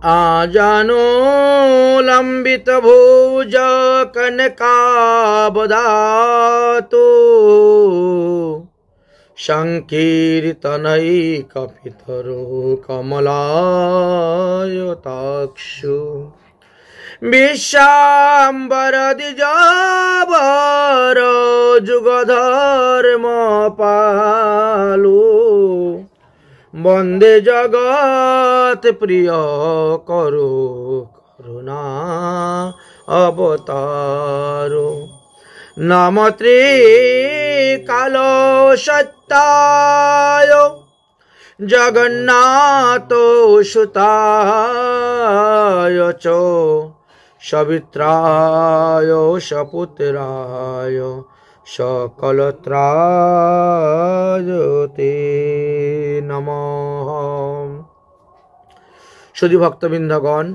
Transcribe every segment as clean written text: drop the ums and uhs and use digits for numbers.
आजानो लंबित भुज कनकाबदातो संकीर्तनैकपितरो कमलायताक्षु विश्वाम्बर द्विजवर जुगधर्म पालो वंदे जगत प्रिय करो करुणा अवतारो नमो त्रिकालो सत्ताय जगन्नाथो सुताय च सवित्राय सपुत्राय सकलत्राय ते नमः। सुधी भक्तबृंदगण,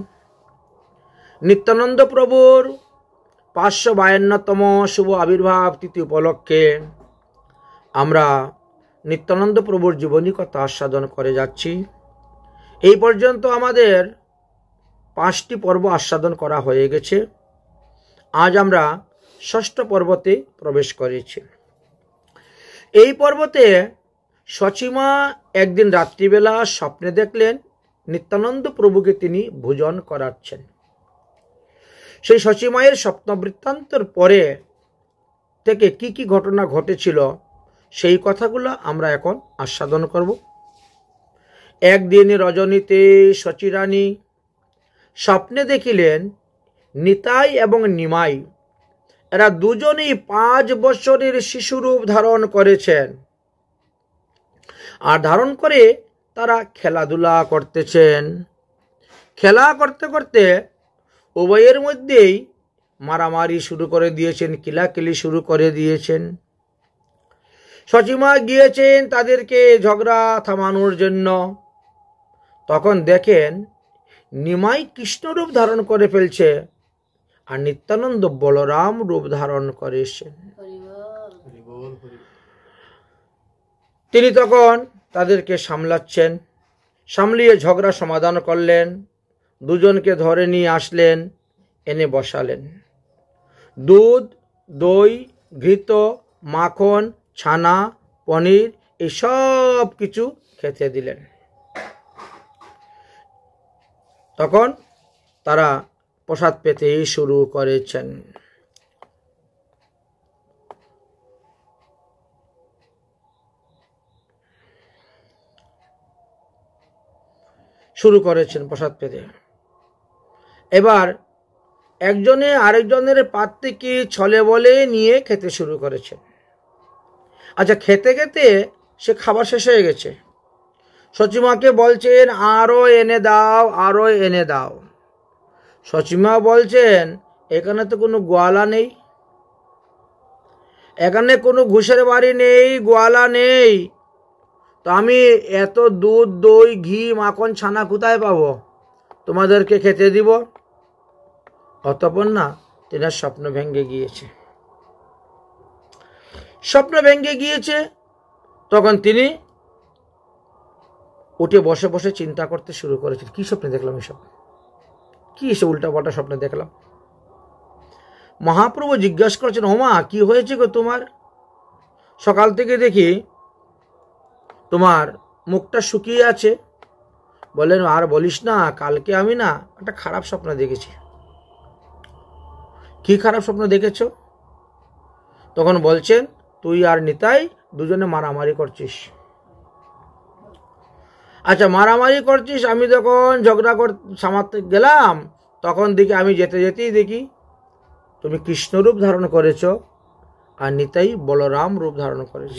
नित्यानंद प्रभुर 552तम शुभ आविर्भाव तिथि उपलक्षे আমরা নিত্যানন্দ প্রভুর জীবনী কথা আস্বাদন করে যাচ্ছি। এই পর্যন্ত আমাদের 5টি পর্ব আস্বাদন করা হয়ে গেছে। আজ আমরা 6ষ্ঠ পর্বতে প্রবেশ করেছি। এই পর্বতে সচিমা একদিন রাত্রিবেলা স্বপ্নে দেখলেন নিত্যানন্দ প্রভুকে তিনি ভোজন করাচ্ছেন। সেই সচিমায়ের স্বপ্ন বৃত্তান্তর পরে থেকে কি কি ঘটনা ঘটেছিল সেই কথাগুলো আমরা এখন আস্বাদন করব। একদিন রজনীতে সচিরানী স্বপ্নে দেখিলেন নিতাই এবং নিমাই এরা দুজনেই 5 বছরের শিশুরূপ ধারণ করেছেন, আর ধারণ করে তারা খেলাধুলা করতেছেন। খেলা করতে করতে উভয়ের মধ্যেই মারামারি শুরু করে দিয়েছেন, কিলাকিলি শুরু করে দিয়েছেন। সচিমা গিয়েছেন তাদেরকে ঝগড়া থামানোর জন্য। তখন দেখেন নিমাই কৃষ্ণরূপ ধারণ করে ফেলছে আর নিত্যানন্দ বলরাম রূপ ধারণ করেছেন। তিনি তখন তাদেরকে সামলাচ্ছেন, সামলিয়ে ঝগড়া সমাধান করলেন। দুজনকে ধরে নিয়ে আসলেন, এনে বসালেন। দুধ, দই, ঘৃত, মাখন, ছানা, পনির এই সব কিছু খেতে দিলেন। তখন তারা প্রসাদ পেতে শুরু করেছেন। প্রসাদ পেতে। এবার একজনে আরেকজনের পাত থেকে ছলে বলে নিয়ে খেতে শুরু করেছেন। আচ্ছা, খেতে খেতে সে খাবার শেষ হয়ে গেছে। সচিমাকে বলছেন আরো এনে দাও, আরো এনে দাও। সচিমা বলছেন এখানে তো কোনো গোয়ালা নেই, এখানে কোনো ঘুষের বাড়ি নেই, গোয়ালা নেই, তো আমি এত দুধ, দই, ঘি, মাখন, ছানা কোথায় পাবো তোমাদেরকে খেতে দিব? অতঃপর না তেনার স্বপ্ন ভেঙে গিয়েছে। স্বপ্ন ভেঙে গিয়েছে তখন তিনি উঠে বসে বসে চিন্তা করতে শুরু করেছেন, কি স্বপ্নে দেখলাম, এসব কি এসব উল্টা পাল্টা স্বপ্নে দেখলাম। মহাপ্রভু জিজ্ঞাসা করছেন, ওমা কি হয়েছে গো তোমার? সকাল থেকে দেখি তোমার মুখটা শুকিয়ে আছে। বলেন আর বলিস না, কালকে আমি না একটা খারাপ স্বপ্ন দেখেছি। কি খারাপ স্বপ্ন দেখেছ? তখন বলছেন তুই আর নিতাই দুজনে মারামারি করছিস। আচ্ছা, মারামারি করছিস, আমি যখন ঝগড়া সামাতে গেলাম তখন দেখি, আমি যেতে যেতেই দেখি তুমি কৃষ্ণরূপ ধারণ করেছ আর নিতাই বলরাম রূপ ধারণ করেছ।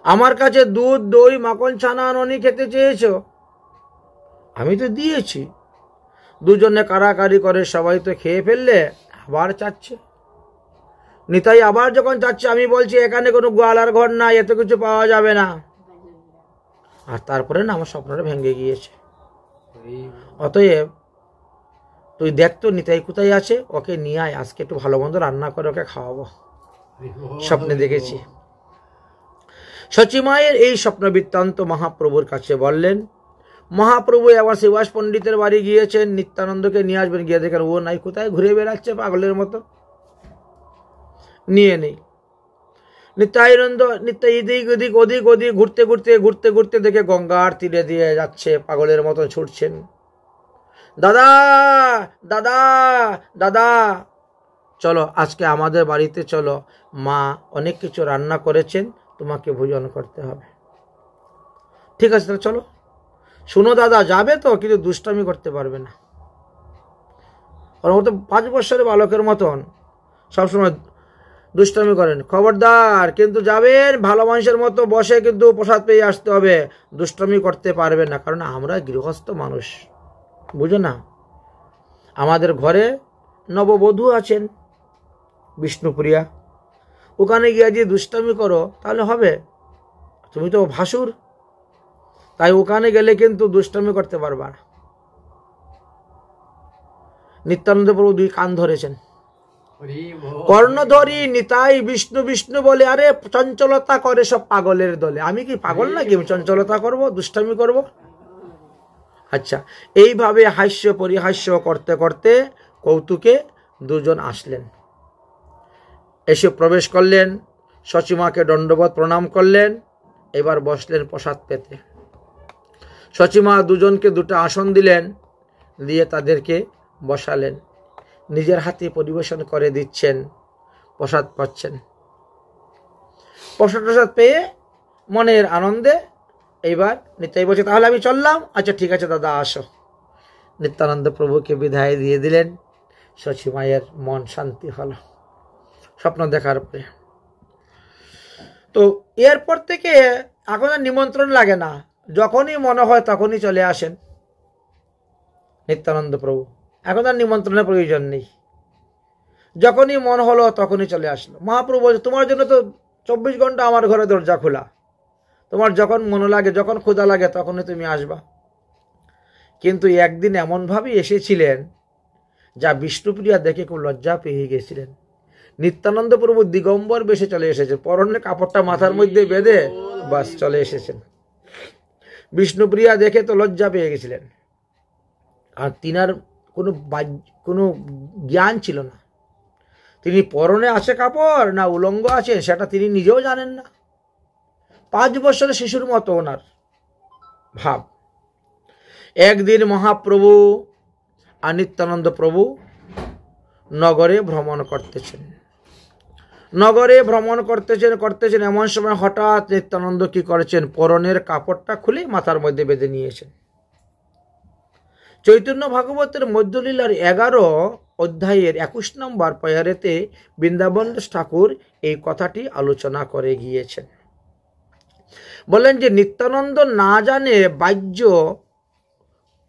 আমার কাছে দুধ, দই, মাখন, ছানা, ননি খেতে চেয়েছ, আমি তো দিয়েছি। দুজনে কারাকারি করে সবাই তো খেয়ে ফেললে, আবার চাচ্ছে। নিতাই আবার যখন চাচ্ছে, আমি বলছি এখানে কোনো গোয়ালার ঘর নাই, এত কিছু পাওয়া যাবে না। আর তারপরে না আমার স্বপ্নটা ভেঙে গিয়েছে। অতএব তুই দেখ তো নিতাই কোথায় আছে, ওকে নিয়ে আয়, আজকে একটু ভালো মন্দ রান্না করে ওকে খাওয়াবো, স্বপ্নে দেখেছি। সচিমায়ের এই স্বপ্ন বৃত্তান্ত মহাপ্রভুর কাছে বললেন। মহাপ্রভু আবার শিবাস পণ্ডিতের বাড়ি গিয়েছেন, নিত্যানন্দকে নিয়ে আসবেন, গিয়ে দেখেন ও নাই, কোথায় ঘুরে বেড়াচ্ছে পাগলের মতো, নিয়ে নেই। নিত্যানন্দ এদিক ওদিক ওদিক ওদিক ঘুরতে ঘুরতে ঘুরতে ঘুরতে দেখে গঙ্গার তীরে দিয়ে যাচ্ছে, পাগলের মতো ছুটছেন, দাদা দাদা দাদা চলো আজকে আমাদের বাড়িতে চলো, মা অনেক কিছু রান্না করেছেন, তোমাকে ভোজন করতে হবে। ঠিক আছে তাহলে চলো। শুনো দাদা, যাবে তো, কিন্তু দুষ্টামি করতে পারবে না। ওর মতো 5 বছরের বালকের মতন সবসময় দুষ্টামি করেন, খবরদার, কিন্তু যাবেন ভালো মানুষের মতো বসে, কিন্তু প্রসাদ পেয়ে আসতে হবে, দুষ্টামি করতে পারবে না, কারণ আমরা গৃহস্থ মানুষ, বুঝো না। আমাদের ঘরে নববধূ আছেন বিষ্ণুপ্রিয়া, ওখানে গিয়ে যদি দুষ্টামি করো তাহলে হবে, তুমি তো ভাসুর, তাই ওখানে গেলে কিন্তু দুষ্টামি করতে পারবা না। নিত্যানন্দ প্রভু 2 কান ধরেছেন, কর্ণধরি নিতাই বিষ্ণু বিষ্ণু বলে, আরে চঞ্চলতা করে সব পাগলের দলে, আমি কি পাগল নাকি আমি চঞ্চলতা করব, দুষ্টামি করব? আচ্ছা, এইভাবে হাস্য পরিহাস্য করতে করতে কৌতুকে 2 জন আসলেন, এসে প্রবেশ করলেন, সচিমাকে দণ্ডবত প্রণাম করলেন, এবার বসলেন প্রসাদ পেতে। সচিমা 2 জনকে 2টা আসন দিলেন, দিয়ে তাদেরকে বসালেন, নিজের হাতে পরিবেশন করে দিচ্ছেন, প্রসাদ পাচ্ছেন। প্রসাদ পেয়ে মনের আনন্দে এইবার নিতাই বলছে, তাহলে আমি চললাম। আচ্ছা ঠিক আছে দাদা, আসো। নিত্যানন্দ প্রভুকে বিদায় দিয়ে দিলেন, সচিমায়ের মন শান্তি হলো স্বপ্ন দেখার পরে। তো এরপর থেকে এখন আর নিমন্ত্রণ লাগে না, যখনই মনে হয় তখনই চলে আসেন নিত্যানন্দ প্রভু, এখন আর নিমন্ত্রণের প্রয়োজন নেই, যখনই মন হলো তখনই চলে আসলো। মহাপ্রভু বলছে, তোমার জন্য তো 24 ঘন্টা আমার ঘরে দরজা খোলা, তোমার যখন মনে লাগে, যখন ক্ষুধা লাগে তখনই তুমি আসবা। কিন্তু একদিন এমনভাবে এসেছিলেন যা বিষ্ণুপ্রিয়া দেখে খুব লজ্জা পেয়ে গেছিলেন। নিত্যানন্দ প্রভু দিগম্বর বেশে চলে এসেছেন, পরনের কাপড়টা মাথার মধ্যে বেঁধে বাস চলে এসেছেন। বিষ্ণুপ্রিয়া দেখে তো লজ্জা পেয়ে গেছিলেন, আর তিনার কোনো জ্ঞান ছিল না, তিনি পরনে আছে কাপড় না উলঙ্গ আছেন সেটা তিনি নিজেও জানেন না। 5 বছরের শিশুর মতো ওনার ভাব। একদিন মহাপ্রভু আর নিত্যানন্দ প্রভু নগরে ভ্রমণ করতেছেন, এমন সময় হঠাৎ নিত্যানন্দ কি করেছেন, পরনের কাপড়টা খুলে মাথার মধ্যে বেঁধে নিয়েছেন। চৈতন্য ভাগবতের মধ্যলীলার 11 অধ্যায়ের 21 নম্বর পয়ারেতে বৃন্দাবন ঠাকুর এই কথাটি আলোচনা করে গিয়েছেন। বলেন যে নিত্যানন্দ না জানে বাহ্য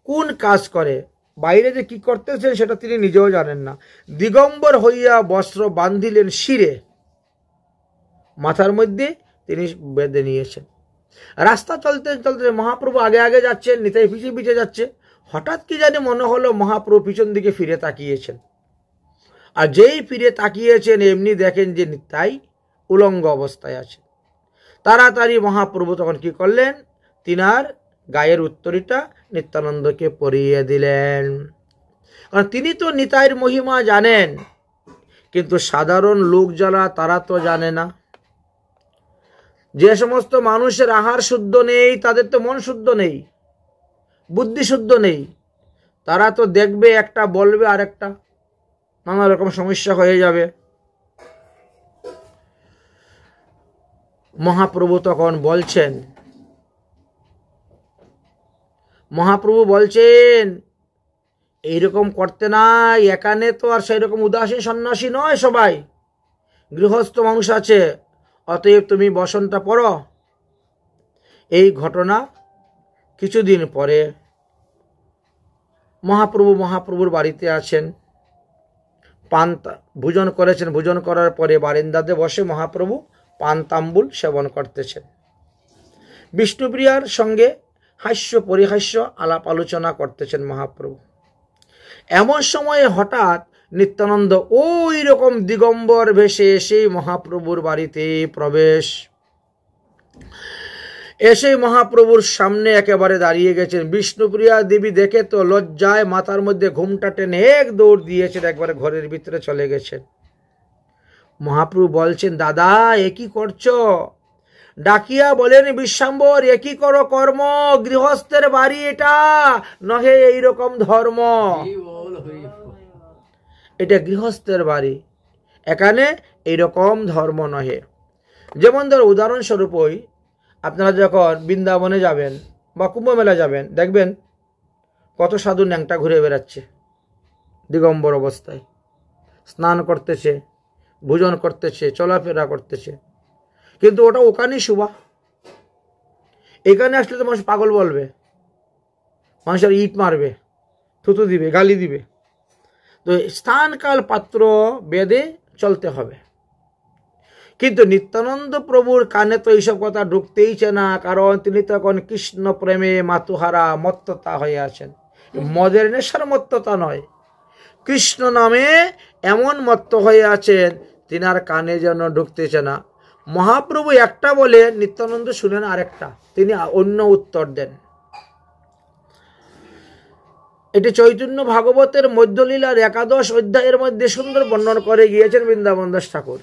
কোন কাজ করে, বাইরে যে কি করতেছেন সেটা তিনি নিজেও জানেন না। দিগম্বর হইয়া বস্ত্র বান্ধিলেন শিরে, মাথার মধ্যে তিনি বেঁধে নিয়েছেন। রাস্তা চলতে চলতে মহাপ্রভু আগে আগে যাচ্ছেন, নিতাই পিছিয়ে পিছিয়ে যাচ্ছে। হঠাৎ কি জানি মনে হলো মহাপ্রভু পিছন দিকে ফিরে তাকিয়েছেন, আর যেই ফিরে তাকিয়েছেন এমনি দেখেন যে নিতাই উলঙ্গ অবস্থায় আছে। তাড়াতাড়ি মহাপ্রভু তখন কি করলেন, তিনার গায়ের উত্তরীটা নিত্যানন্দকে পরিয়ে দিলেন, কারণ তিনি তো নিতাইয়ের মহিমা জানেন, কিন্তু সাধারণ লোক যারা তারা তো জানে না। যে সমস্ত মানুষের আহার শুদ্ধ নেই, তাদের তো মন শুদ্ধ নেই, বুদ্ধি শুদ্ধ নেই, তারা তো দেখবে একটা বলবে আরেকটা, নানা রকম সমস্যা হয়ে যাবে। মহাপ্রভু তখন বলছেন, এইরকম করতে নাই, এখানে তো আর সেই রকম উদাসীন সন্ন্যাসী নয়, সবাই গৃহস্থ মানুষ আছে, অতএব তুমি বসনটা পড়ো। এই ঘটনা কিছুদিন পরে মহাপ্রভুর বাড়িতে আছেন, পান ভোজন করেছেন, ভোজন করার পরে বারান্দাতে বসে মহাপ্রভু পান তাম্বুল সেবন করতেছেন। বিষ্ণুপ্রিয়ার সঙ্গে হাস্য পরিহাস্য আলাপ আলোচনা করতেছেন মহাপ্রভু। এমন সময়ে হঠাৎ নিত্যানন্দ ওই রকম দিগম্বর ভেসে এসে মহাপ্রভুর বাড়িতে প্রবেশ। এসে মহাপ্রভুর সামনে একেবারে দাঁড়িয়ে গেছেন। বিষ্ণুপ্রিয়া দেবী দেখে তো লজ্জায় মাথার মধ্যে ঘুমটা টেনে এক দৌড় দিয়েছেন, একবারে ঘরের ভিতরে চলে গেছেন। মহাপ্রভু বলছেন, দাদা এ কি করছো? ডাকিয়া বলেন, বিশ্বাম্বর এ কি করো কর্ম? গৃহস্থের বাড়ি এটা, নহে এইরকম ধর্ম। এটা গৃহস্থের বাড়ি, এখানে এইরকম ধর্ম নহে। যেমন ধর উদাহরণস্বরূপই আপনারা যখন বৃন্দাবনে যাবেন বা কুম্ভ মেলা যাবেন, দেখবেন কত সাধু ন্যাংটা ঘুরে বেড়াচ্ছে দিগম্বর অবস্থায়, স্নান করতেছে, ভোজন করতেছে, চলাফেরা করতেছে, কিন্তু ওটা ওখানেই শোভা। এখানে আসলে তো মানুষ পাগল বলবে, মানুষের ইট মারবে, থুতু দিবে, গালি দিবে। তো স্থানকাল পাত্র বেদে চলতে হবে। কিন্তু নিত্যানন্দ প্রভুর কানে তো এইসব কথা ঢুকতেইছে না, কারণ তিনি তখন কৃষ্ণ প্রেমে মাতুহারা মত্ততা হয়ে আছেন। মদের নেশার মত্ততা নয়, কৃষ্ণ নামে এমন মত্ত হয়ে আছেন, তিনার কানে যেন ঢুকতেছে না। মহাপ্রভু একটা বলে নিত্যানন্দ শুনেন আরেকটা, তিনি অন্য উত্তর দেন। এটি চৈতন্য ভাগবতের মধ্যলীলার 11 অধ্যায়ের মধ্যে সুন্দর বর্ণন করে গিয়েছেন বৃন্দাবন দাস ঠাকুর।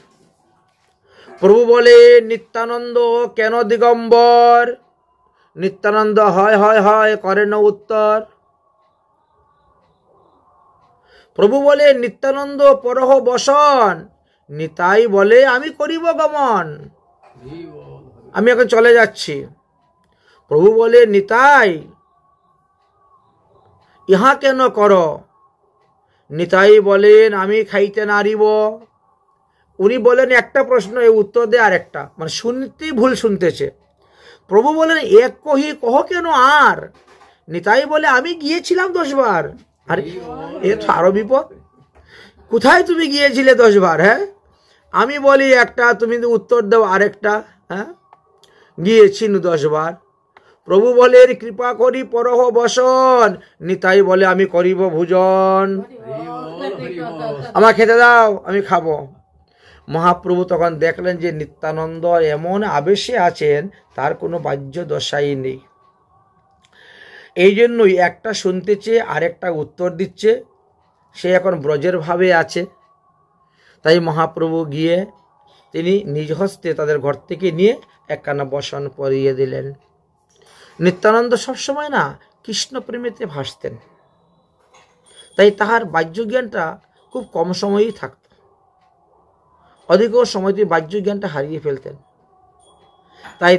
প্রভু বলে, নিত্যানন্দ কেন দিগম্বর? নিত্যানন্দ হয় হয় হয় করে না উত্তর। প্রভু বলে, নিত্যানন্দ পরহ বসন। নিতাই বলে, আমি করিব গমন, আমি এখন চলে যাচ্ছি। প্রভু বলে, নিতাই ইহা কেন কর? নিতাই বলেন, আমি খাইতে নারিব। উনি বলেন একটা প্রশ্ন, এ উত্তর দেয় আরেকটা, মানে শুনতেই ভুল শুনতেছে। প্রভু বলেন, এক কহি কহ কেন আর? নিতাই বলে, আমি গিয়েছিলাম 10 বার। আরে এ তো আরো বিপদ, কোথায় তুমি গিয়েছিলে 10 বার? হ্যাঁ, আমি বলি একটা, তুমি উত্তর দাও আরেকটা। হ্যাঁ, গিয়েছি 10 বার। প্রভু বলে, কৃপা করি পরহ বসন। নিতাই বলে, আমি করিব ভোজন, আমার খেতে দাও, আমি খাবো। মহাপ্রভু তখন দেখলেন যে নিত্যানন্দ এমন আবেশে আছেন, তার কোনো বাহ্য দশাই নেই। এই জন্যই একটা শুনতেছে আরেকটা উত্তর দিচ্ছে, সে এখন ব্রজের ভাবে আছে। তাই মহাপ্রভু গিয়ে তিনি নিজ হস্তে তাদের ঘর থেকে নিয়ে একখানা বসন পরিয়ে দিলেন। নিত্যানন্দ সবসময় না কৃষ্ণ প্রেমেতে ভাসতেন, তাই তাহার বাহ্য জ্ঞানটা খুব কম সময়েই থাকত। অধিক সময় তিনি বাহ্য জ্ঞানটা হারিয়ে ফেলতেন। তাই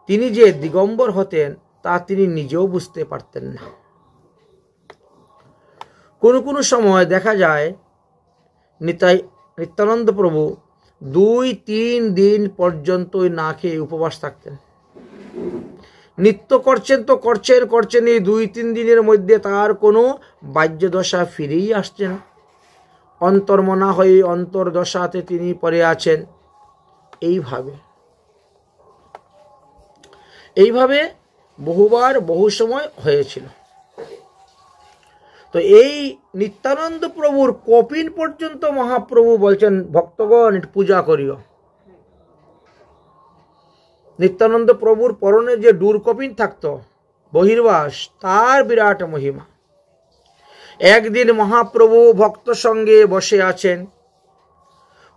তিনি যে দিগম্বর হতেন তা তিনি নিজেও বুঝতে পারতেন না। কোনো কোনো সময় দেখা যায় নিত্যানন্দ প্রভু 2-3 দিন পর্যন্ত না খেয়ে উপবাস থাকতেন। নিত্য করছেন তো করছেন, এই 2-3 দিনের মধ্যে তার কোনো বাহ্য দশা ফিরেই আসছে না। অন্তর্মনা হয়ে অন্তর্দশাতে তিনি পড়ে আছেন। এইভাবে বহুবার বহু সময় হয়েছিল। তো এই নিত্যানন্দ প্রভুর কপিন পর্যন্ত মহাপ্রভু বলছেন, ভক্তগণ পূজা করিও। নিত্যানন্দ প্রভুর পরনে যে ডুর কপিন থাকতো বহির্বাস, তার বিরাট মহিমা। একদিন মহাপ্রভু ভক্ত সঙ্গে বসে আছেন,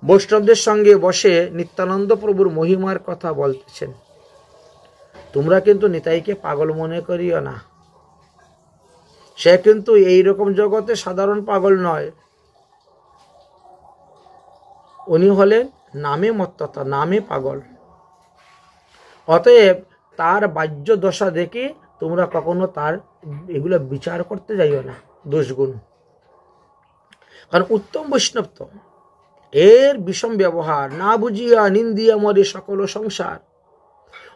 বৈষ্ণবদের সঙ্গে বসে নিত্যানন্দ প্রভুর মহিমার কথা বলতেছেন। তোমরা কিন্তু নিতাইকে পাগল মনে করিও না, সে কিন্তু এইরকম জগতে সাধারণ পাগল নয়। উনি হলেন নামে মত্ততা, নামে পাগল। অতএব তার বাহ্য দশা দেখে তোমরা কখনো তার এগুলো বিচার করতে যাইও না, দোষগুণ। কারণ উত্তম বৈষ্ণব তো এর বিষম ব্যবহার না বুঝিয়া নিন্দিয়া মরে সকল সংসার।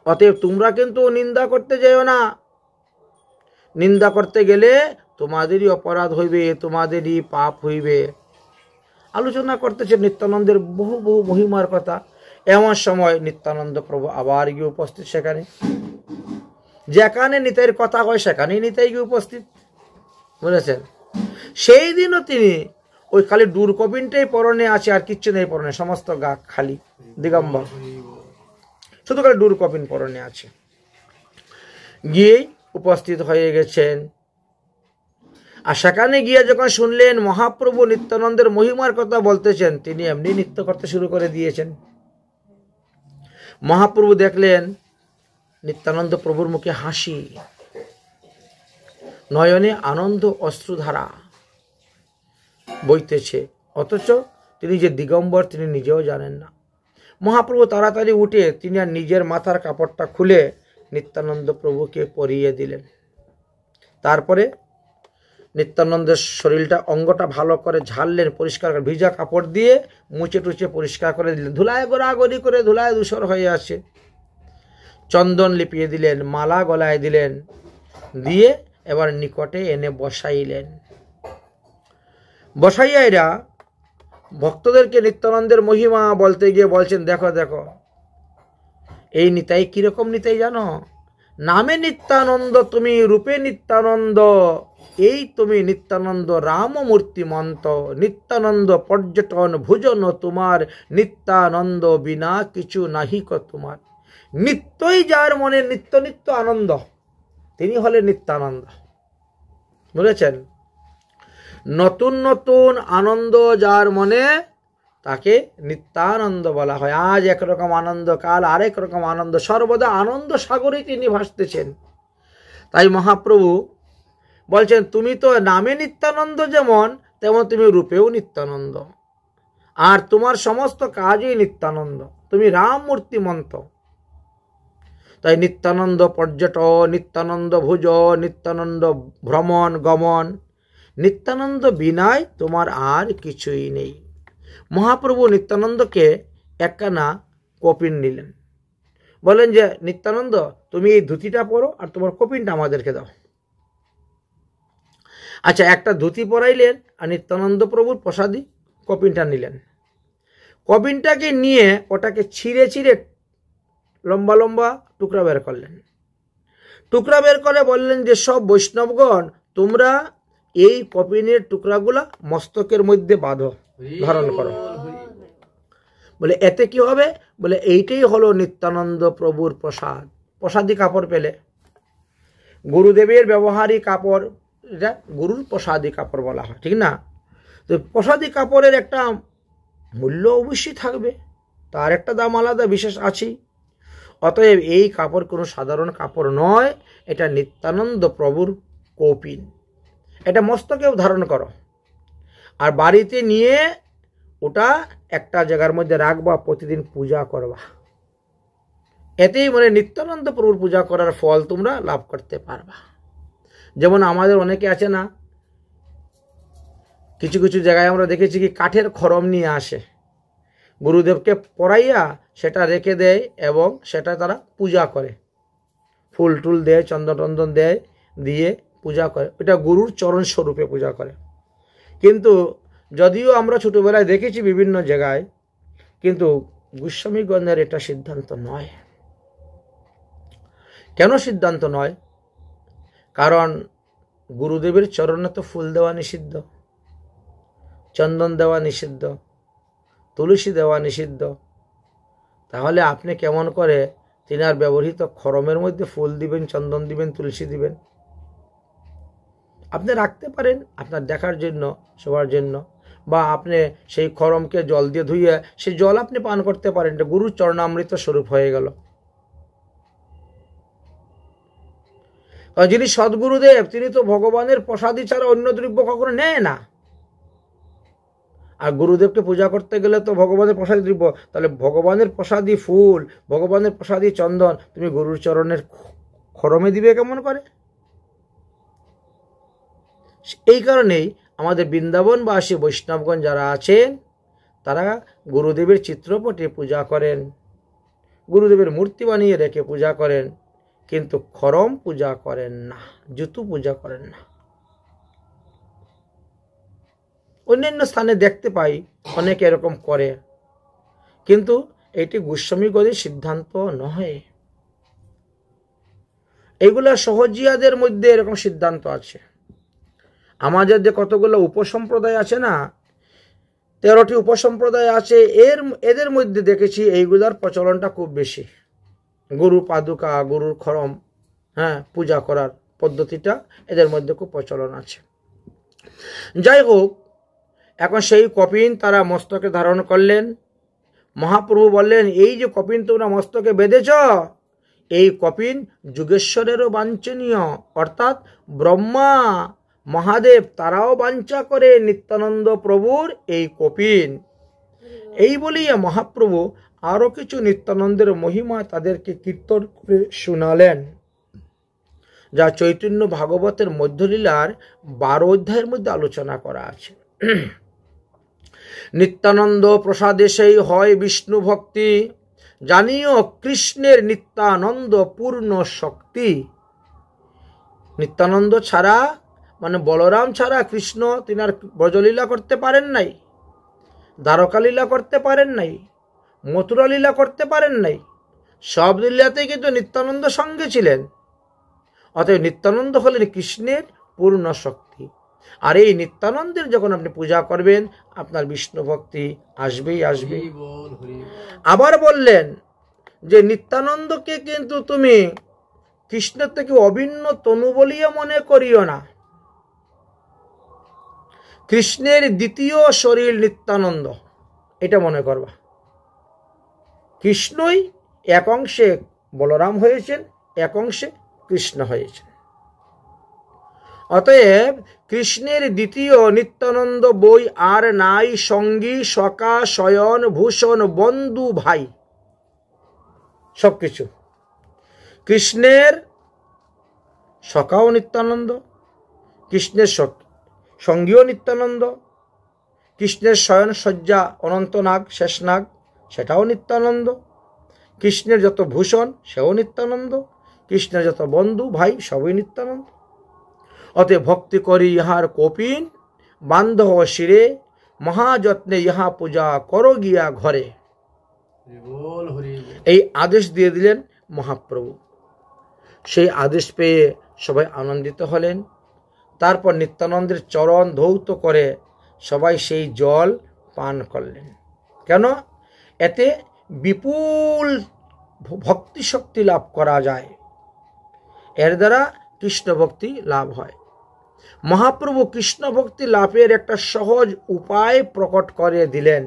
অতএব তোমরা কিন্তু নিন্দা করতে যাইও না। নিন্দা করতে গেলে তোমাদেরই অপরাধ হইবে, তোমাদেরই পাপ হইবে। আলোচনা করতেছে নিত্যানন্দের বহু বহু মহিমার কথা। এমন সময় নিত্যানন্দ প্রভু আবার গিয়ে উপস্থিত সেখানে। যেখানে নিতাইয়ের কথা হয় সেখানেই নিতাই গিয়ে উপস্থিত, বুঝেছেন? সেই দিনও তিনি ওই খালি ডুর কপিনটাই পরনে আছে, আর কিচ্ছু নেই পরনে, সমস্ত গা খালি দিগম্বর, শুধু খালি ডুর কপিন পরনে আছে। গিয়েই উপস্থিত হয়ে গেছেন। আর সেখানে গিয়ে যখন শুনলেন মহাপ্রভু নিত্যানন্দের মহিমার কথা বলতেছেন, তিনি এমনি নৃত্য করতে শুরু করে দিয়েছেন। মহাপ্রভু দেখলেন নিত্যানন্দ প্রভুর মুখে হাসি, নয়নে আনন্দ অশ্রুধারা বইতেছে, অথচ তিনি যে দিগম্বর তিনি নিজেও জানেন না। মহাপ্রভু তাড়াতাড়ি উঠে তিনি আর নিজের মাথার কাপড়টা খুলে নিত্যানন্দ প্রভুকে পরিয়ে দিলেন। তারপরে নিত্যানন্দের শরীরটা অঙ্গটা ভালো করে ঝাড়লেন, পরিষ্কার করে ভিজা কাপড় দিয়ে মুছে টুচে পরিষ্কার করে দিলেন। ধুলায় গোড়াগড়ি করে ধুলায় ধূসর হয়ে আছে। চন্দন লিপিয়ে দিলেন, মালা গলায় দিলেন, দিয়ে এবার নিকটে এনে বসাইলেন। বসাইয়া এরা ভক্তদেরকে নিত্যানন্দের মহিমা বলতে গিয়ে বলছেন, দেখো দেখো এই নিতাই কিরকম নিতাই জানো? নামে নিত্যানন্দ তুমি, রূপে নিত্যানন্দ, এই তুমি নিত্যানন্দ রাম মূর্তিমন্ত, নিত্যানন্দ পর্যটন ভুজন তোমার, নিত্যানন্দ বিনা কিছু নাহিক তোমার। নিত্যই যার মনে নিত্য নিত্য আনন্দ, তিনি হলেন নিত্যানন্দ। বুঝেছেন? নতুন নতুন আনন্দ যার মনে, তাকে নিত্যানন্দ বলা হয়। আজ একরকম আনন্দ, কাল আরেক রকম আনন্দ, সর্বদা আনন্দ সাগরে তিনি ভাসতেছেন। তাই মহাপ্রভু বলছেন, তুমি তো নামে নিত্যানন্দ যেমন, তেমন তুমি রূপেও নিত্যানন্দ, আর তোমার সমস্ত কাজই নিত্যানন্দ, তুমি রাম মূর্তিমন্ত। তাই নিত্যানন্দ পর্যটন, নিত্যানন্দ ভুজ, নিত্যানন্দ ভ্রমণ গমন, নিত্যানন্দ বিনায় তোমার আর কিছুই নেই। মহাপ্রভু নিত্যানন্দকে একখানা কপিন নিলেন, বলেন যে নিত্যানন্দ তুমি এই ধুতিটা পরো আর তোমার কপিনটা আমাদেরকে দাও। আচ্ছা, একটা ধুতি পরাইলেন আর নিত্যানন্দ প্রভুর প্রসাদী কপিনটা নিলেন। কপিনটাকে নিয়ে ওটাকে ছিঁড়ে ছিঁড়ে লম্বা লম্বা টুকরা বের করলেন। টুকরা বের করে বললেন যে সব বৈষ্ণবগণ তোমরা এই কপিনের টুকরাগুলা মস্তকের মধ্যে বাঁধো, ধারণ করো। বলে এতে কি হবে? বলে এইটাই হলো নিত্যানন্দ প্রভুর প্রসাদ। প্রসাদী কাপড় পেলে, গুরুদেবের ব্যবহারী কাপড়, এটা গুরুর প্রসাদী কাপড় বলা হয়, ঠিক না? তো প্রসাদী কাপড়ের একটা মূল্য অবশ্যই থাকবে, তার একটা দাম আলাদা বিশেষ আছে। অতএব এই কাপড় কোনো সাধারণ কাপড় নয়, এটা নিত্যানন্দ প্রভুর কৌপিন। এটা মস্তকেও ধারণ করো, আর বাড়িতে নিয়ে ওটা একটা জায়গার মধ্যে রাখবা, প্রতিদিন পূজা করবা। এতেই মানে নিত্যানন্দ প্রভুর পূজা করার ফল তোমরা লাভ করতে পারবা। যেমন আমাদের অনেকে আছে না, কিছু কিছু জায়গায় আমরা দেখেছি কি কাঠের খড়ম নিয়ে আসে, গুরুদেবকে পড়াইয়া সেটা রেখে দেয় এবং সেটা তারা পূজা করে, ফুল টুল দেয়, চন্দন টন্দন দেয়, দিয়ে পূজা করে, এটা গুরুর চরণ স্বরূপে পূজা করে। কিন্তু যদিও আমরা ছোটবেলায় দেখেছি বিভিন্ন জায়গায়, কিন্তু গোস্বামীগণের এটা সিদ্ধান্ত নয়। কেন সিদ্ধান্ত নয়? কারণ গুরুদেবের চরণে তো ফুল দেওয়া নিষিদ্ধ, চন্দন দেওয়া নিষিদ্ধ, তুলসী দেওয়া নিষিদ্ধ। তাহলে আপনি কেমন করে তিনার ব্যবহৃত খড়মের মধ্যে ফুল দিবেন, চন্দন দিবেন, তুলসী দিবেন? আপনি রাখতে পারেন আপনার দেখার জন্য, সবার জন্য, বা আপনি সেই খড়মকে জল দিয়ে ধুইয়ে সেই জল আপনি পান করতে পারেন, এটা গুরুর চরণামৃত স্বরূপ হয়ে গেল। যিনি সদ্গুরুদেব তিনি তো ভগবানের প্রসাদী ছাড়া অন্য দ্রব্য কখনো নেয় না। আর গুরুদেবকে পূজা করতে গেলে তো ভগবানের প্রসাদী দ্রব্য, তাহলে ভগবানের প্রসাদী ফুল, ভগবানের প্রসাদী চন্দন তুমি গুরুর চরণের খড়মে দিবে কেমন করে? এই কারণেই আমাদের বৃন্দাবনবাসী বৈষ্ণবগণ যারা আছেন তারা গুরুদেবের চিত্রপটে পূজা করেন, গুরুদেবের মূর্তি বানিয়ে রেখে পূজা করেন, কিন্তু খড়ম পূজা করেন না, জুতু পূজা করেন না। অন্যান্য স্থানে দেখতে পাই অনেকে এরকম করে, কিন্তু এটি গোস্বামীগণের সিদ্ধান্ত নয়। এগুলা সহজিয়াদের মধ্যে এরকম সিদ্ধান্ত আছে। আমাদের যে কতগুলো উপসম্প্রদায় আছে না, 13টি উপসম্প্রদায় আছে, এদের মধ্যে দেখেছি এইগুলার প্রচলনটা খুব বেশি। গুরু পাদুকা, গুরুর খড়ম হ্যাঁ, পূজা করার পদ্ধতিটা এদের মধ্যে খুব প্রচলন আছে। যাই হোক, এখন সেই কপিন তারা মস্তকে ধারণ করলেন। মহাপ্রভু বললেন, এই যে কপিন তোমরা মস্তকে বেঁধেছ, এই কপিন যুগেশ্বরেরও বাঞ্ছনীয়, অর্থাৎ ব্রহ্মা মহাদেব তারাও বাঞ্ছা করে নিত্যানন্দ প্রভুর এই কপিন। এই বলিয়া মহাপ্রভু আরো কিছু নিত্যানন্দের মহিমা তাদেরকে কীর্তন করে শোনালেন, যা চৈতন্য ভাগবতের মধ্যলীলার 12 অধ্যায়ের মধ্যে আলোচনা করা আছে। নিত্যানন্দ প্রসাদে সেই হয় বিষ্ণু ভক্তি, জানিও কৃষ্ণের নিত্যানন্দ পূর্ণ শক্তি। নিত্যানন্দ ছাড়া মানে বলরাম ছাড়া কৃষ্ণ তিনি আর ব্রজলীলা করতে পারেন নাই, দ্বারকা লীলা করতে পারেন নাই, মথুরা লীলা করতে পারেন নাই। সব লীলাতেই কিন্তু নিত্যানন্দ সঙ্গে ছিলেন। অতএব নিত্যানন্দ হলেন কৃষ্ণের পূর্ণ শক্তি। আর এই নিত্যানন্দের যখন আপনি পূজা করবেন, আপনার বিষ্ণু ভক্তি আসবেই আসবে। আবার বললেন যে নিত্যানন্দকে কিন্তু তুমি কৃষ্ণের থেকে অভিন্ন তনু বলিয়া মনে করিও না। কৃষ্ণের দ্বিতীয় শরীর নিত্যানন্দ, এটা মনে করবা। কৃষ্ণই এক অংশে বলরাম হয়েছেন, এক অংশে কৃষ্ণ হয়েছেন। অতএব কৃষ্ণের দ্বিতীয় নিত্যানন্দ বই আর নাই, সঙ্গী সখা শয়ন ভূষণ বন্ধু ভাই সবকিছু। কৃষ্ণের সখাও নিত্যানন্দ, কৃষ্ণের সঙ্গীও নিত্যানন্দ, কৃষ্ণের শয়ন শয্যা অনন্তনাগ শেষনাগ সেটাও নিত্যানন্দ, কৃষ্ণের যত ভূষণ সেও নিত্যানন্দ, কৃষ্ণের যত বন্ধু ভাই সবই নিত্যানন্দ। অতএব ভক্তি করি ইহার কপিন, বান্ধব শিরে মহাযত্নে ইহা পূজা করো গিয়া ঘরে। এই আদেশ দিয়ে দিলেন মহাপ্রভু। সেই আদেশ পেয়ে সবাই আনন্দিত হলেন। তারপর নিত্যানন্দের চরণ ধৌত করে সবাই সেই জল পান করলেন। কেন? এতে বিপুল ভক্তি শক্তি লাভ করা যায়, এর দ্বারা কৃষ্ণ ভক্তি লাভ হয়। মহাপ্রভু কৃষ্ণ ভক্তি লাভের একটা সহজ উপায় প্রকট করে দিলেন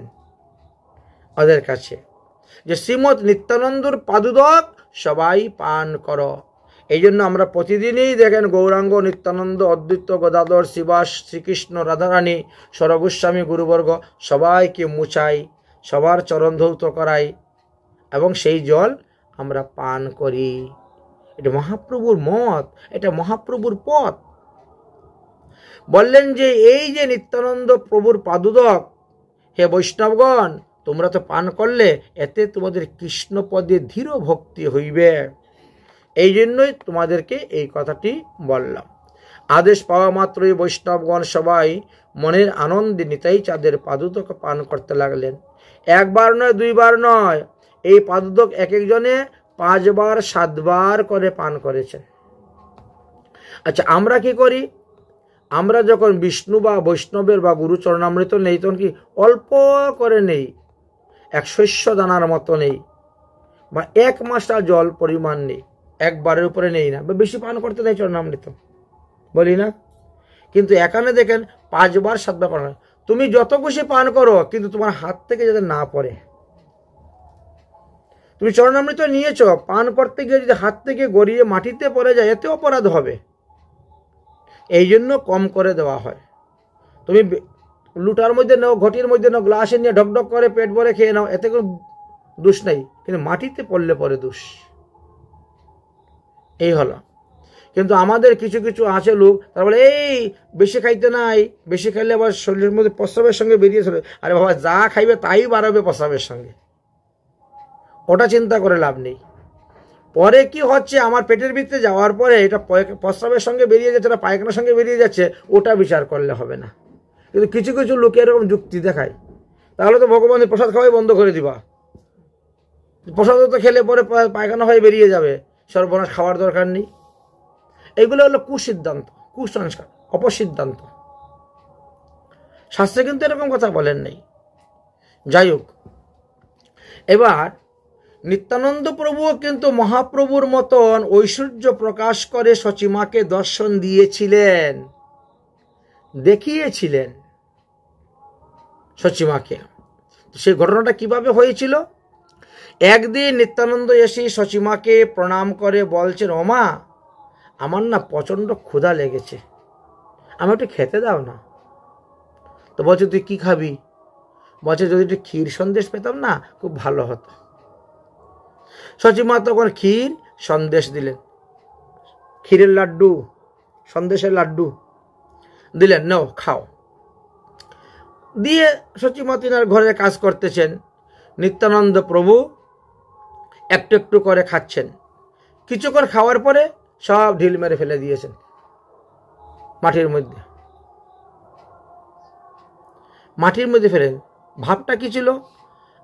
ওদের কাছে, যে শ্রীমৎ নিত্যানন্দর পাদুদক সবাই পান করো। এই জন্য আমরা প্রতিদিনই দেখেন গৌরাঙ্গ নিত্যানন্দ অদ্বৈত গদাধর শ্রীবাস শ্রীকৃষ্ণ রাধারানী সরগোস্বামী গুরুবর্গ সবাইকে মুছাই, সবার চরণ ধৌত করাই এবং সেই জল আমরা পান করি। এটা মহাপ্রভুর মত, এটা মহাপ্রভুর পথ। বললেন যে এই যে নিত্যানন্দ প্রভুর পাদুদক, হে বৈষ্ণবগণ তোমরা তো পান করলে, এতে তোমাদের কৃষ্ণ পদে ধীর ভক্তি হইবে। এই জন্যই তোমাদেরকে এই কথাটি বললাম। আদেশ পাওয়া মাত্রই বৈষ্ণবগণ সবাই মনের আনন্দে নিতাই চাঁদের পাদুদক পান করতে লাগলেন। একবার নয়, দুইবার নয়, এই পাদুদক এক একজনে 5 বার 7 বার করে পান করেছেন। আচ্ছা, আমরা কি করি? আমরা যখন বিষ্ণু বা বৈষ্ণবের বা গুরু চরণামৃত নেই, তখন কি অল্প করে নেই, 1 শস্য দানার মতো নেই, বা 1 মাসা জল পরিমাণ নেই, একবারের উপরে নেই না, বা বেশি পান করতে নেই চরণামৃত, বলি না? কিন্তু এখানে দেখেন 5 বার 7 বার পান। তুমি যত খুশি পান করো, কিন্তু তোমার হাত থেকে যাতে না পড়ে। তুমি চরণামৃত নিয়েছ, পান করতে গিয়ে যদি হাত থেকে গড়িয়ে মাটিতে পড়ে যায়, এতে অপরাধ হবে। এই জন্য কম করে দেওয়া হয়। তুমি লুটার মধ্যে নাও, ঘটির মধ্যে নাও, গ্লাসে নিয়ে ঢকঢক করে পেট ভরে খেয়ে নাও, এতে কোনো দোষ নাই, কিন্তু মাটিতে পড়লে পরে দোষ। এই হলো। কিন্তু আমাদের কিছু কিছু আছে লোক, তারা বলে এই বেশি খাইতে নাই, বেশি খাইলে আবার শরীরের মধ্যে প্রস্রাবের সঙ্গে বেরিয়ে চলে। আরে বাবা, যা খাইবে তাই বাড়াবে প্রস্রাবের সঙ্গে, ওটা চিন্তা করে লাভ নেই। পরে কি হচ্ছে, আমার পেটের ভিতরে যাওয়ার পরে এটা প্রস্রাবের সঙ্গে বেরিয়ে যাচ্ছে, এটা পায়খানার সঙ্গে বেরিয়ে যাচ্ছে, ওটা বিচার করলে হবে না। কিন্তু কিছু কিছু লোকে এরকম যুক্তি দেখায়, তাহলে তো ভগবানের প্রসাদ খাওয়াই বন্ধ করে দিবা, প্রসাদ তো খেলে পরে পায়খানা হয়ে বেরিয়ে যাবে, সর্বনাশ, খাওয়ার দরকার নেই। এইগুলো হলো কুসিদ্ধান্ত, কুসংস্কার, অপসিদ্ধান্ত। শাস্ত্রে কিন্তু এরকম কথা বলেন নাই। যাই হোক, এবার নিত্যানন্দ প্রভুও কিন্তু মহাপ্রভুর মতন ঐশ্বর্য প্রকাশ করে সচিমাকে দর্শন দিয়েছিলেন, দেখিয়েছিলেন সচিমাকে। সেই ঘটনাটা কিভাবে হয়েছিল? একদিন নিত্যানন্দ এসে সচিমাকে প্রণাম করে বলছেন, ওমা, আমার না প্রচণ্ড ক্ষুধা লেগেছে, আমি একটু খেতে দাও না। তো বলছে, তুই কি খাবি? বলছে, যদি একটু ক্ষীর সন্দেশ পেতাম না খুব ভালো হতো। সচিমা তখন ক্ষীর সন্দেশ দিলেন, ক্ষীরের লাড্ডু, সন্দেশের লাড্ডু দিলেন, নাও খাও। দিয়ে সচিমা তিনার ঘরে কাজ করতেছেন, নিত্যানন্দ প্রভু একটু একটু করে খাচ্ছেন। কিছুক্ষণ খাওয়ার পরে সব ঢিল মেরে ফেলে দিয়েছেন মাটির মধ্যে। মাটির মধ্যে ফেলেন। ভাবটা কি ছিল?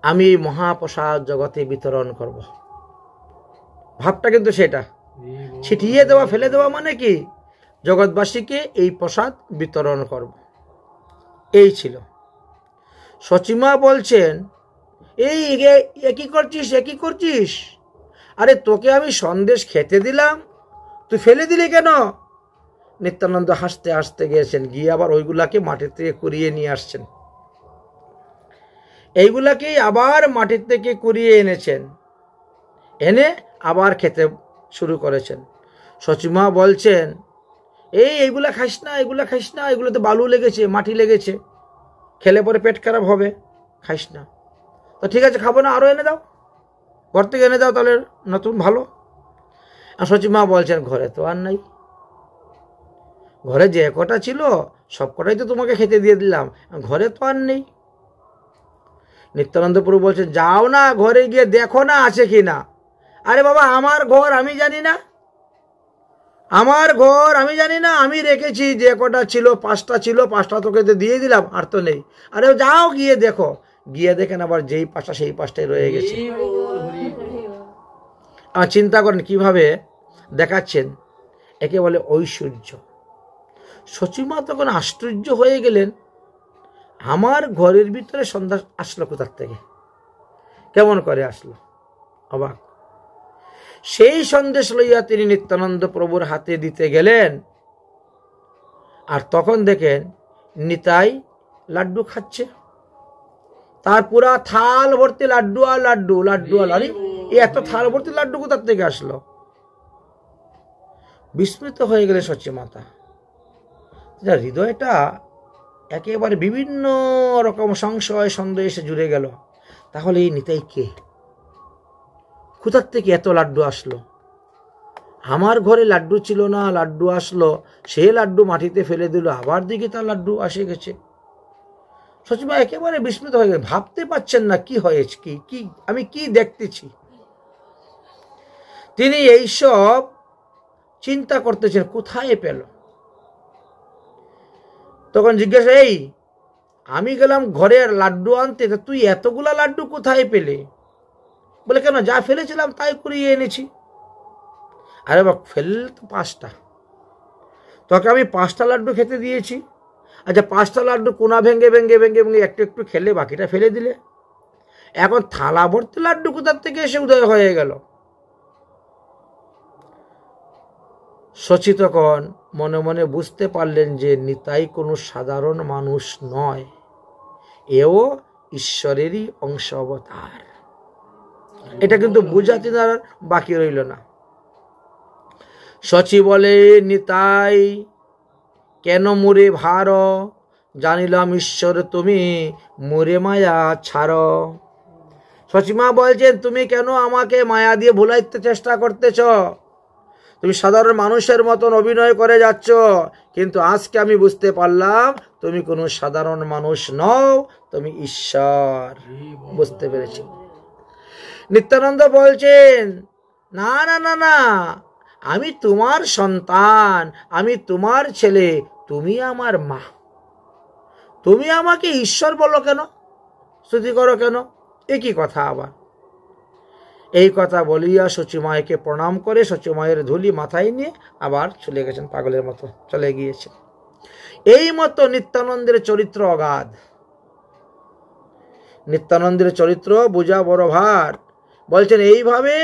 আমি এই মহাপ্রসাদ জগতে বিতরণ করব। ভাবটা কিন্তু সেটা, ছিটিয়ে দেওয়া, ফেলে দেওয়া মানে কি? জগৎবাসীকে এই প্রসাদ বিতরণ করব, এই ছিল। সচিমা বলছেন, এই একই করছিস, একই করছিস? আরে তোকে আমি সন্দেশ খেতে দিলাম, তুই ফেলে দিলি কেন? নিত্যানন্দ হাসতে হাসতে গিয়েছেন, গিয়ে আবার ওইগুলাকে মাটির থেকে কুড়িয়ে নিয়ে আসছেন। এইগুলাকেই আবার মাটির থেকে কুড়িয়ে এনেছেন, এনে আবার খেতে শুরু করেছেন। সচিমা বলছেন, এইগুলা খাইস না, এগুলা খাইস না, এগুলোতে বালু লেগেছে, মাটি লেগেছে, খেলে পরে পেট খারাপ হবে, খাইস না। তো ঠিক আছে, খাবো না, আরও এনে দাও, ঘর থেকে এনে দাও, তাহলে নতুন ভালো। আর সচিমা বলছেন, ঘরে তো আর নাই, ঘরে যে কটা ছিল সব কটাই তো তোমাকে খেতে দিয়ে দিলাম, ঘরে তো আর নেই। নিত্যানন্দ প্রভু বলছেন, যাও না, ঘরে গিয়ে দেখো না আছে কি না। আরে বাবা, আমার ঘর আমি জানি না, আমার ঘর আমি জানি না, আমি রেখেছি যে কটা ছিল, 5টা ছিল, 5টা তোকে তো দিয়ে দিলাম, আর তো নেই। আরে যাও গিয়ে দেখো। গিয়ে দেখেন আবার যেই 5টা সেই 5টাই রয়ে গেছে। আর চিন্তা করেন কিভাবে দেখাচ্ছেন, একে বলে ঐশ্বর্য। সচিমা তখন আশ্চর্য হয়ে গেলেন, আমার ঘরের ভিতরে সন্ধ্যা আসলো কোথার থেকে, কেমন করে আসলো, অবাক। সেই সন্দেশ লইয়া তিনি নিত্যানন্দ প্রভুর হাতে দিতে গেলেন, আর তখন দেখেন নিতাই লাড্ডু খাচ্ছে, তার পুরা থাল ভর্তি লাড্ডু আর লাড্ডু, লাড্ডু আর লাড্ডু। এত থাল ভর্তি লাড্ডু কোথার থেকে আসলো? বিস্মিত হয়ে গেলে সচিমাতা, যার হৃদয়টা একেবারে বিভিন্ন রকম সংশয় সন্দেহ এসে জুড়ে গেল। তাহলে এই নিতাই কে? কোথার থেকে এত লাড্ডু আসলো? আমার ঘরে লাড্ডু ছিল না, লাড্ডু আসলো, সে লাড্ডু মাটিতে ফেলে দিল, আবার দিকে তার লাড্ডু আসে গেছে। সচিমা একেবারে বিস্মিত হয়ে গেলেন, ভাবতে পারছেন না কি হয়েছে, কি আমি কি দেখতেছি। তিনি এইসব চিন্তা করতেছেন, কোথায় পেল। তখন জিজ্ঞাসা, এই আমি গেলাম ঘরের লাড্ডু আনতে, তুই এতগুলা লাড্ডু কোথায় পেলে? বলে, কেন, যা ফেলেছিলাম তাই কুড়িয়ে এনেছি। আরে বাবা, ফেললে তো 5টা, তোকে আমি 5টা লাড্ডু খেতে দিয়েছি। আচ্ছা, 5টা লাড্ডু কোনা ভেঙে ভেঙে ভেঙে ভেঙে একটু একটু খেলে, বাকিটা ফেলে দিলে। এখন থালা ভর্তি লাড্ডু কোথার থেকে এসে উদয় হয়ে গেল? শচী তখন মনে মনে বুঝতে পারলেন যে নিতাই কোনো সাধারণ মানুষ নয়, এও ঈশ্বরেরই অংশ অবতার। এটা কিন্তু বুঝাতে আর বাকি রইল না। শচী বলে, নিতাই কেন মোরে ভার, জানিলাম ঈশ্বর তুমি মোরে মায়া ছাড়। শচীমা বলছেন, তুমি কেন আমাকে মায়া দিয়ে ভুলাইতে চেষ্টা করতেছ? তুমি সাধারণ মানুষের মতন অভিনয় করে যাচ্ছ, কিন্তু আজকে আমি বুঝতে পারলাম তুমি কোনো সাধারণ মানুষ নও, তুমি ঈশ্বর। বুঝতে পেরেছি। নিত্যানন্দ বলছেন, না না না না, আমি তোমার সন্তান, আমি তোমার ছেলে, তুমি আমার মা, তুমি আমাকে ঈশ্বর বলো কেন, স্তুতি করো কেন? একই কথা আবার। এই কথা বলিয়া সচিমায়কে প্রণাম করে সচিমায়ের ধুলি মাথায় নিয়ে আবার চলে গেছেন, পাগলের মতো চলে গিয়েছেন। এই মতো নিত্যানন্দের চরিত্র অগাধ। নিত্যানন্দের চরিত্র বোঝা বড় ভার। বলছেন এইভাবে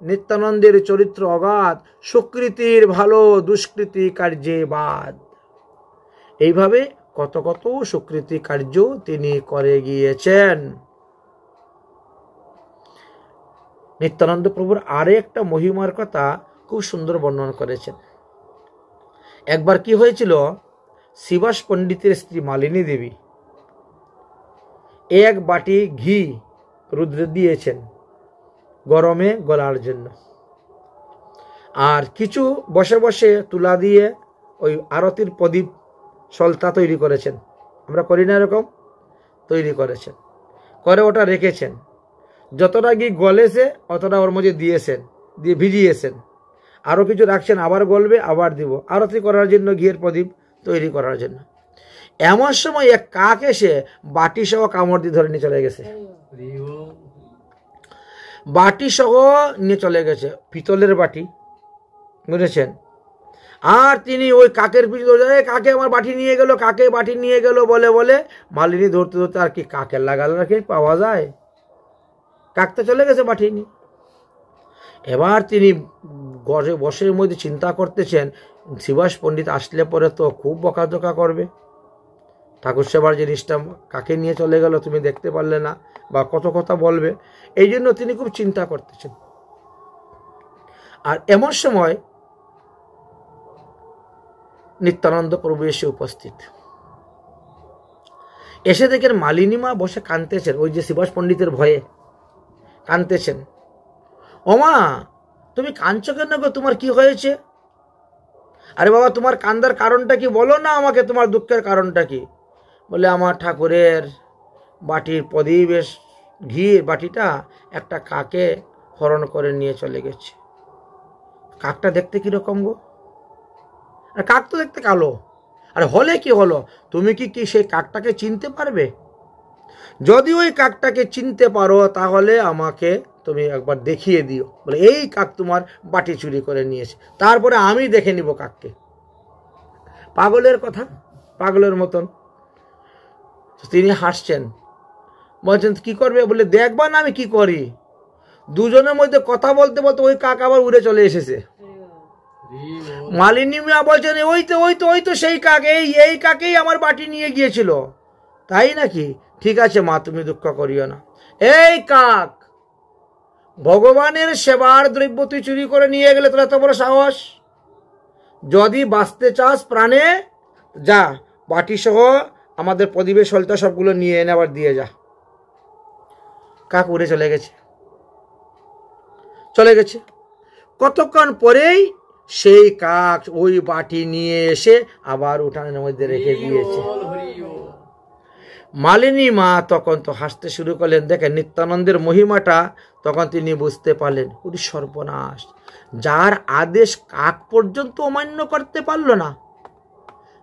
নিত্যানন্দের চরিত্র অগাধ, সুকৃতির ভালো দুষ্কৃতি কার্যে বাদ। এইভাবে কত কত সুকৃতি কার্য তিনি করে গিয়েছেন। নিত্যানন্দ প্রভুর আরেকটা মহিমার কথা খুব সুন্দর বর্ণনা করেছেন। একবার কি হয়েছিল, শিবাস পণ্ডিতের স্ত্রী মালিনী দেবী এক বাটি ঘি রুদ্রে দিয়েছেন গরমে গলার জন্য, আর কিছু বসে বসে তুলা দিয়ে ওই আরতির প্রদীপ সলতা তৈরি করেছেন, আমরা করি না এরকম, তৈরি করেছেন, করে ওটা রেখেছেন। যতটা ঘি গলেছে অতটা ওর মধ্যে দিয়েছেন, দিয়ে ভিজিয়েছেন, আরও কিছু রাখছেন, আবার গলবে আবার দিব, আরতি করার জন্য ঘিয়ের প্রদীপ তৈরি করার জন্য। এমন সময় এক কাক এসে বাটি সহ কামড় দিয়ে ধরে নিয়ে চলে গেছে, বাটি সহ নিয়ে চলে গেছে, পিতলের বাটি, বুঝেছেন। আর তিনি ওই কাকের পিছু ধরে, কাকে আমার বাটি নিয়ে গেল, কাকে বাটি নিয়ে গেল বলে বলে মালিনী ধরতে ধরতে আর কি কাকের লাগাল রাখে পাওয়া যায়, কাক তো চলে গেছে বাটি নিয়ে। এবার তিনি বসের মধ্যে চিন্তা করতেছেন, শিবাস পণ্ডিত আসলে পরে তো খুব বকাঝকা করবে, ঠাকুর সেবার জিনিসটা কাকে নিয়ে চলে গেল তুমি দেখতে পারলে না, বা কত কথা বলবে, এই জন্য তিনি খুব চিন্তা করতেছেন। আর এমন সময় নিত্যানন্দ প্রভু এসে উপস্থিত, এসে দেখেন মালিনী মা বসে কাঁদতেছেন, ওই যে শিবাস পণ্ডিতের ভয়ে কাঁদতেছেন। ওমা তুমি কাঁদছো কেন গো, তোমার কি হয়েছে? আরে বাবা তোমার কান্দার কারণটা কি বলো না আমাকে, তোমার দুঃখের কারণটা কি? বলে আমার ঠাকুরের বাটির প্রদীপ ঘির বাটিটা একটা কাকে হরণ করে নিয়ে চলে গেছে। কাকটা দেখতে কিরকম গো? আর কাক তো দেখতে কালো, আর হলে কি হলো, তুমি কি সেই কাকটাকে চিনতে পারবে? যদি ওই কাকটাকে চিনতে পারো তাহলে আমাকে তুমি একবার দেখিয়ে দিও, বলে এই কাক তোমার বাটি চুরি করে নিয়েছে, তারপরে আমি দেখে নিব কাককে। পাগলের কথা, পাগলের মতন। তিনি হাসছেন, বলছেন কি করবে? বলে দেখবা না আমি কি করি। দুজনের মধ্যে কথা বলতে বলতে ওই কাক আবার উড়ে চলে এসেছে। মালিনী মিয়া বলছেন ওই তো সেই কাক, এই কাকেই আমার বাটি নিয়ে গিয়েছিল। তাই নাকি? ঠিক আছে মা, তুমি দুঃখ করিও না। এই কাক, ভগবানের সেবার দ্রব্য তুই চুরি করে নিয়ে গেলে তোর এত বড় সাহস? যদি বাঁচতে চাস প্রাণে, যা বাটি সহ আমাদের প্রদীপের সলতা সবগুলো নিয়ে এনে আবার দিয়ে যা। কাক উড়ে চলে গেছে। কতক্ষণ পরেই সেই কাক ওই বাটি নিয়ে এসে আবার উঠানের মধ্যে রেখে দিয়েছে। মালিনী মা তখন তো হাসতে শুরু করলেন। দেখেন নিত্যানন্দের মহিমাটা তখন তিনি বুঝতে পারলেন। ওরে সর্বনাশ, যার আদেশ কাক পর্যন্ত অমান্য করতে পারল না,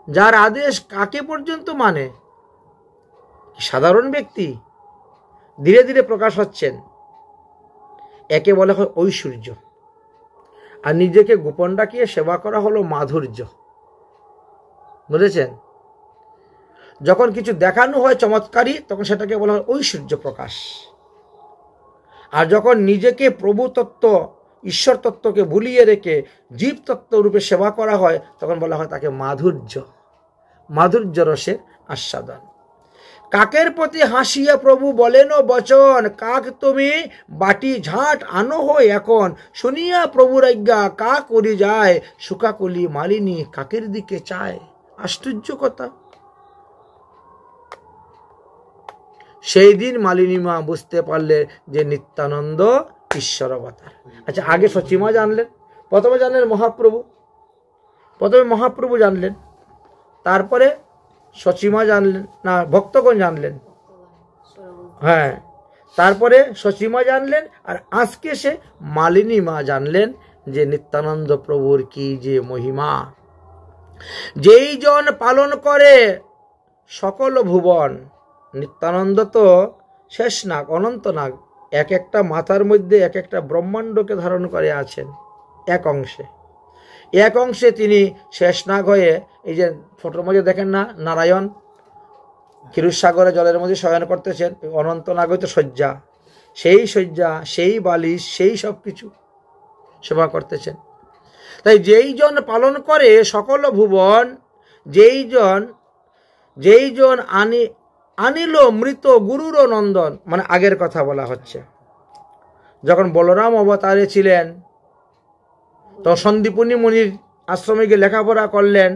যার আদেশ কাকে পর্যন্ত মানে, সাধারণ ব্যক্তি ধীরে ধীরে প্রকাশ হচ্ছেন। একে বলা হয় ঐশ্বর্য, আর নিজেকে গোপন রাখিয়ে সেবা করা হলো মাধুর্য। বুঝেছেন? যখন কিছু দেখানো হয় চমৎকারী, তখন সেটাকে বলা হয় ঐশ্বর্য প্রকাশ। আর যখন নিজেকে প্রভু তত্ত্ব, ঈশ্বর তত্ত্বকে ভুলিয়ে রেখে জীব তত্ত্ব রূপে সেবা করা হয়, তখন বলা হয় তাকে মাধুর্য, মাধুর্য রসের আস্বাদন। কাকের প্রতি হাসিয়া প্রভু বলেন ও বচন, কাক তুমি বাটি ঝাঁট আনো হয় এখন। শুনিয়া প্রভুর আজ্ঞা কাক উড়ি যায়, শুকাকুলি মালিনী কাকের দিকে চায়। আশ্চর্য কথা। সেই দিন মালিনী মা বুঝতে পারলে যে নিত্যানন্দ ঈশ্বর অবতার। আচ্ছা, আগে সচিমা জানলেন, প্রথমে জানলেন মহাপ্রভু, প্রথমে মহাপ্রভু জানলেন, তারপরে সচিমা জানলেন, না ভক্তগণ জানলেন, হ্যাঁ, তারপরে সচিমা জানলেন, আর আজকে সে মালিনী মা জানলেন যে নিত্যানন্দ প্রভুর কি যে মহিমা। যেই জন পালন করে সকল ভুবন। নিত্যানন্দ তো শেষ নাগ, অনন্ত নাগ, এক একটা মাথার মধ্যে এক একটা ব্রহ্মাণ্ডকে ধারণ করে আছেন। এক অংশে তিনি শেষ নাগ হয়ে, এই যে ফটোর মধ্যে দেখেন না, নারায়ণ ক্ষীরসাগরে জলের মধ্যে শয়ন করতেছেন, অনন্ত নাগ হইতে শয্যা, সেই শয্যা, সেই বালিশ, সেই সব কিছু সেবা করতেছেন। তাই যেই জন পালন করে সকল ভুবন, যেই জন আনিল মৃত গুরুর নন্দন, মানে আগের কথা বলা হচ্ছে। যখন বলরাম অবতারে ছিলেন তখন সন্দীপনী মুনির আশ্রমে গিয়ে লেখাপড়া করলেন,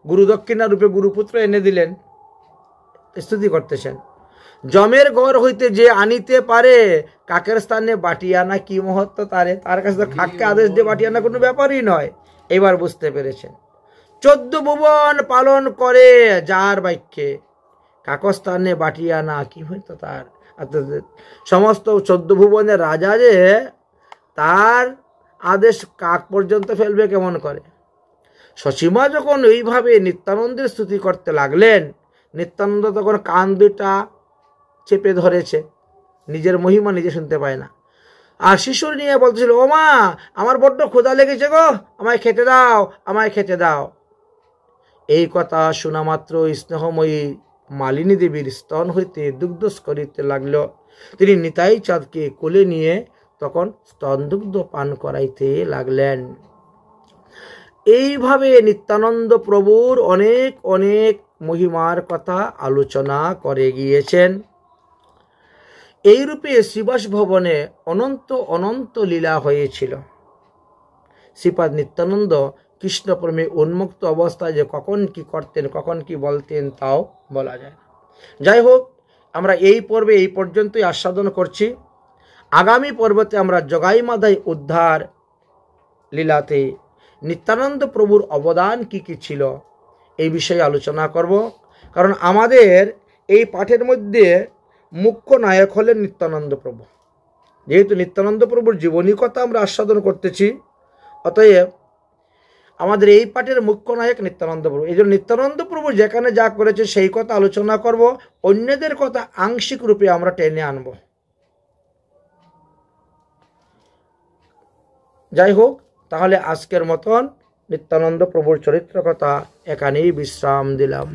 গুরু দক্ষিণা রূপে গুরুপুত্র এনে দিলেন, স্তুতি করতেছেন। জমের ঘর হইতে যে আনিতে পারে, কাকের স্থানে বাটি আনা কি মহত্ব তারে। তার কাছে তো কাককে আদেশ দিয়ে বাটি আনা কোনো ব্যাপারই নয়। এবার বুঝতে পেরেছেন। 14 ভুবন পালন করে যার বাক্যে, কাকস্থানে বাটি আনা কি হইতো তার। সমস্ত 14 ভুবনের রাজা যে তার আদেশ কাক পর্যন্ত ফেলবে কেমন করে। সসীমা যখন এইভাবে নিত্যানন্দের স্তুতি করতে লাগলেন, নিত্যানন্দ তখন কান দুটা চেপে ধরেছে, নিজের মহিমা নিজে শুনতে পায় না। আর শিশুর নিয়ে বলতেছিল, ও মা, আমার বড্ড ক্ষুধা লেগেছে গো, আমায় খেতে দাও, আমায় খেতে দাও। এই কথা শোনা মাত্র স্নেহময়ী মালিনী দেবীর স্তন হইতে দুগ্ধ স্করিতে লাগল। তিনি নিতাই চাঁদকে কোলে নিয়ে তখন স্তন দুগ্ধ পান করাইতে লাগলেন। এইভাবে নিত্যানন্দ প্রভুর অনেক অনেক মহিমার কথা আলোচনা করে গিয়েছেন। এইরূপে শ্রীবাস ভবনে অনন্ত অনন্ত লীলা হয়েছিল। শ্রীপাদ নিত্যানন্দ কৃষ্ণপ্রেমে উন্মুক্ত অবস্থায় যে কখন কি করতেন, কখন কি বলতেন, তাও বলা যায় না। যাই হোক, আমরা এই পর্বে এই পর্যন্তই আস্বাদন করছি। আগামী পর্বতে আমরা জগাই মাধাই উদ্ধার লীলাতে নিত্যানন্দ প্রভুর অবদান কি কি ছিল এই বিষয়ে আলোচনা করব। কারণ আমাদের এই পাঠের মধ্যে মুখ্য নায়ক হলেন নিত্যানন্দ প্রভু। যেহেতু নিত্যানন্দ প্রভুর জীবনী কথা আমরা আস্বাদন করতেছি, অতএব আমাদের এই পাঠের মুখ্য নায়ক নিত্যানন্দ প্রভু। এই জন্য নিত্যানন্দ প্রভু যেখানে যা করেছে সেই কথা আলোচনা করব, অন্যদের কথা আংশিক রূপে আমরা টেনে আনব। যাই হোক, তাহলে আজকের মতন নিত্যানন্দ প্রভুর চরিত্র কথা এখানেই বিশ্রাম দিলাম।